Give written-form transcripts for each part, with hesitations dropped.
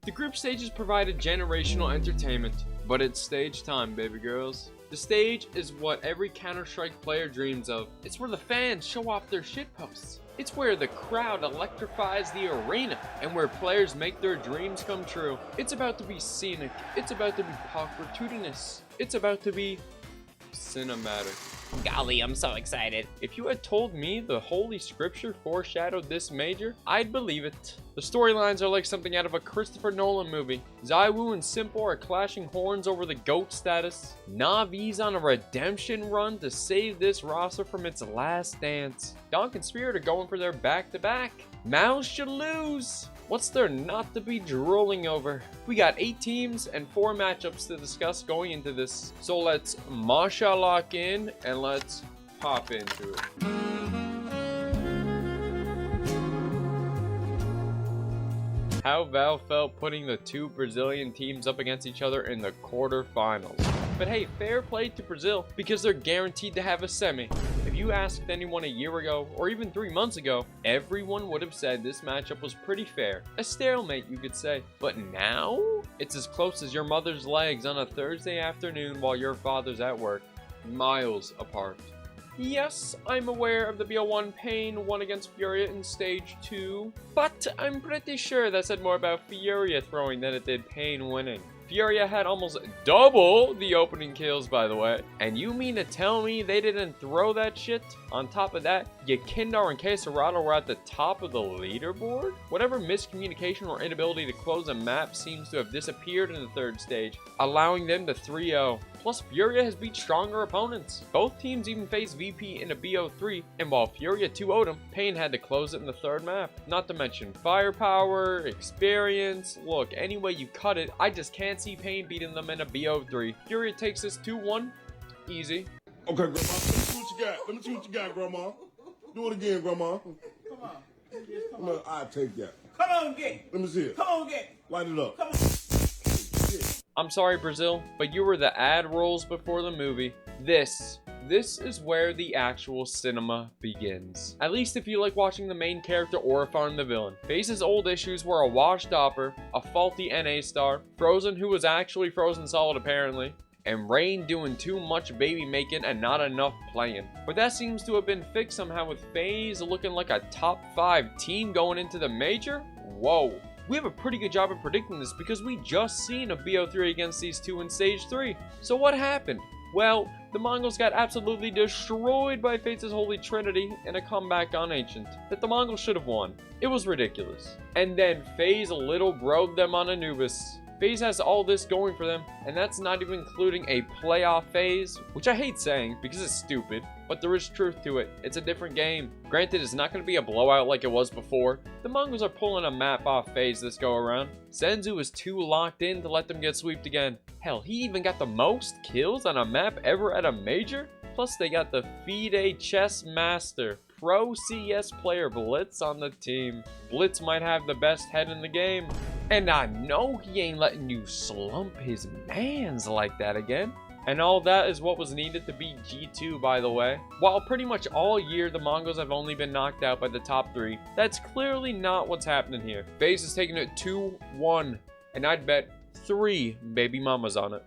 The group stages provided generational entertainment, but it's stage time, baby girls. The stage is what every Counter-Strike player dreams of. It's where the fans show off their shitposts. It's where the crowd electrifies the arena, and where players make their dreams come true. It's about to be scenic. It's about to be awkwarditudinous. It's about to be cinematic. Golly, I'm so excited. If you had told me the Holy Scripture foreshadowed this major, I'd believe it. The storylines are like something out of a Christopher Nolan movie. ZywOo and Simple are clashing horns over the GOAT status. Navi's on a redemption run to save this roster from its last dance. Donk and Spirit are going for their back-to-back. MOUZ should lose. What's there not to be drooling over? We got 8 teams and 4 matchups to discuss going into this. So let's masha lock in and let's pop into it. How Valve felt putting the 2 Brazilian teams up against each other in the quarterfinals. But hey, fair play to Brazil because they're guaranteed to have a semi. If you asked anyone a year ago or even 3 months ago, everyone would have said this matchup was pretty fair. A stalemate, you could say. But now, it's as close as your mother's legs on a Thursday afternoon while your father's at work. Miles apart. Yes, I'm aware of the BO1 Pain won against FURIA in Stage 2, but I'm pretty sure that said more about FURIA throwing than it did Pain winning. FURIA had almost double the opening kills, by the way. And you mean to tell me they didn't throw that shit? On top of that, Yakindar and Quesarado were at the top of the leaderboard? Whatever miscommunication or inability to close a map seems to have disappeared in the 3rd stage, allowing them to 3-0. Plus, FURIA has beat stronger opponents. Both teams even faced VP in a BO3, and while FURIA 2-0'd them, Pain had to close it in the 3rd map. Not to mention firepower, experience. Look, any way you cut it, I just can't see Pain beating them in a BO3. FURIA takes this 2-1. Easy. Okay, Grandma, let me see what you got. Let me see what you got, Grandma. Do it again, Grandma. Come on. I'll take that. Come on, get it. Let me see it. Come on, get it. Light it up. Come on. I'm sorry, Brazil, but you were the ad rolls before the movie. This is where the actual cinema begins. At least if you like watching the main character orifying the villain. FaZe's old issues were a washed Opper, a faulty NA star, Frozen who was actually frozen solid apparently, and Rain doing too much baby making and not enough playing. But that seems to have been fixed somehow with FaZe looking like a top 5 team going into the major. Whoa. We have a pretty good job of predicting this because we just seen a BO3 against these 2 in Stage 3. So what happened? Well, the Mongolz got absolutely destroyed by FaZe's Holy Trinity in a comeback on Ancient that the Mongolz should have won. It was ridiculous. And then FaZe little broed them on Anubis. FaZe has all this going for them, and that's not even including a playoff phase, which I hate saying because it's stupid, but there is truth to it. It's a different game. Granted, it's not going to be a blowout like it was before. The Mongolz are pulling a map off FaZe this go around. Senzu is too locked in to let them get sweeped again. Hell, he even got the most kills on a map ever at a major. Plus, they got the FIDE chess master, pro CS player Blitz on the team. Blitz might have the best head in the game. And I know he ain't letting you slump his mans like that again. And all that is what was needed to beat G2, by the way. While pretty much all year the Mongolz have only been knocked out by the top 3, that's clearly not what's happening here. FaZe is taking it 2-1, and I'd bet 3 baby mamas on it.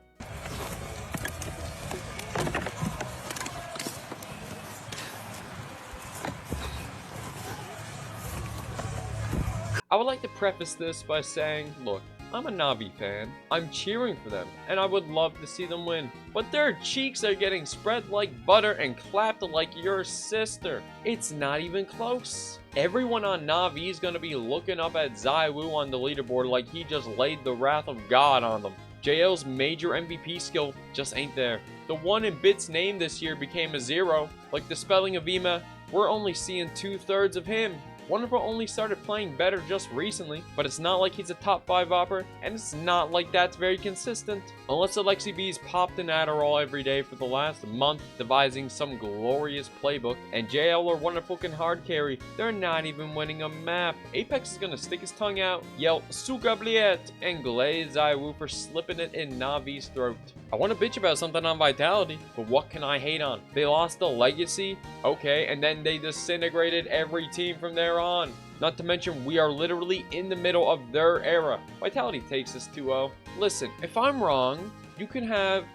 I would like to preface this by saying, look, I'm a Navi fan. I'm cheering for them, and I would love to see them win. But their cheeks are getting spread like butter and clapped like your sister. It's not even close. Everyone on Navi is going to be looking up at ZywOo on the leaderboard like he just laid the wrath of God on them. JL's major MVP skill just ain't there. The 1 in Bit's name this year became a 0. Like the spelling of Ema, we're only seeing 2/3 of him. Wonderful only started playing better just recently, but it's not like he's a top 5 opper, and it's not like that's very consistent. Unless Alexi B's popped an Adderall every day for the last month devising some glorious playbook, and JL or Wonderful can hard carry, they're not even winning a map. Apex is gonna stick his tongue out, yell "Suka bliet," and glaze ZywOo for slipping it in Navi's throat. I want to bitch about something on Vitality, but what can I hate on? They lost the legacy, okay, and then they disintegrated every team from there on. Not to mention, we are literally in the middle of their era. Vitality takes us 2-0. Listen, if I'm wrong, you can have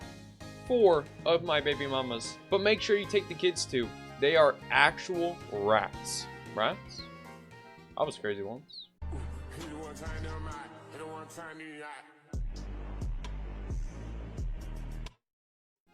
4 of my baby mamas, but make sure you take the kids too. They are actual rats. Rats? I was crazy once.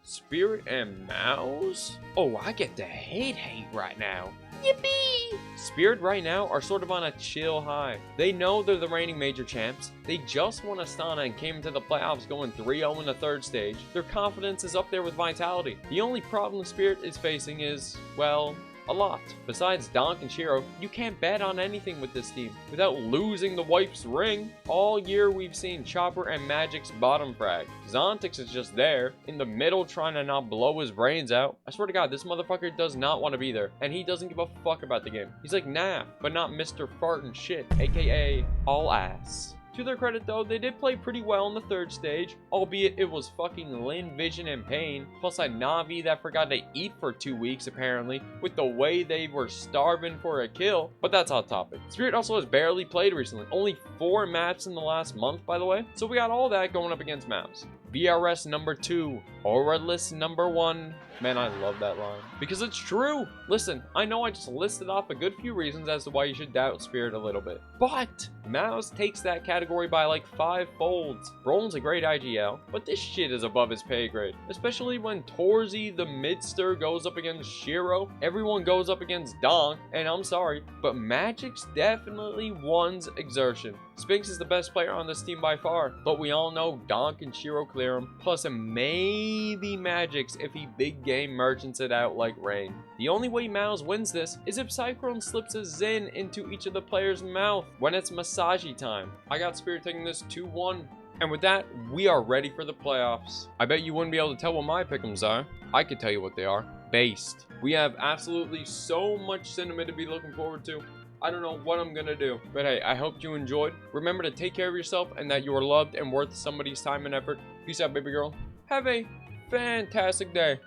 Spirit and MOUZ? Oh, I get the hate right now. Yippee! Spirit right now are sort of on a chill high. They know they're the reigning major champs. They just won Astana and came into the playoffs going 3-0 in the third stage. Their confidence is up there with Vitality. The only problem Spirit is facing is, well, a lot. Besides Donk and Shiro, you can't bet on anything with this team without losing the wife's ring. All year we've seen Chopper and Magic's bottom frag. Zontix is just there in the middle trying to not blow his brains out. I swear to God, this motherfucker does not want to be there, and he doesn't give a fuck about the game. He's like Nav, but not Mr. Fart and shit, aka all ass. To their credit though, they did play pretty well in the third stage, albeit it was fucking Lin, Vision, and Pain, plus a Navi that forgot to eat for 2 weeks apparently, with the way they were starving for a kill, but that's off topic. Spirit also has barely played recently, only 4 maps in the last month by the way, so we got all that going up against MOUZ. VRS number 2, Auralist number 1. Man, I love that line. Because it's true. Listen, I know I just listed off a good few reasons as to why you should doubt Spirit a little bit. But MOUZ takes that category by like 5 folds. Brolin's a great IGL, but this shit is above his pay grade. Especially when Torzy the midster goes up against Shiro. Everyone goes up against Donk, and I'm sorry, but Magic's definitely one's exertion. Spinx is the best player on this team by far, but we all know Donk and Shiro clear him, plus maybe Magic's if he big game merchants it out like rain. The only way MOUZ wins this is if Cyclone slips a Zen into each of the players' mouth when it's Massagey time. I got Spirit taking this 2-1. And with that, we are ready for the playoffs. I bet you wouldn't be able to tell what my pick'ems are. I could tell you what they are. Based. We have absolutely so much cinema to be looking forward to. I don't know what I'm gonna do, but hey, I hope you enjoyed. Remember to take care of yourself and that you are loved and worth somebody's time and effort. Peace out, baby girl. Have a fantastic day.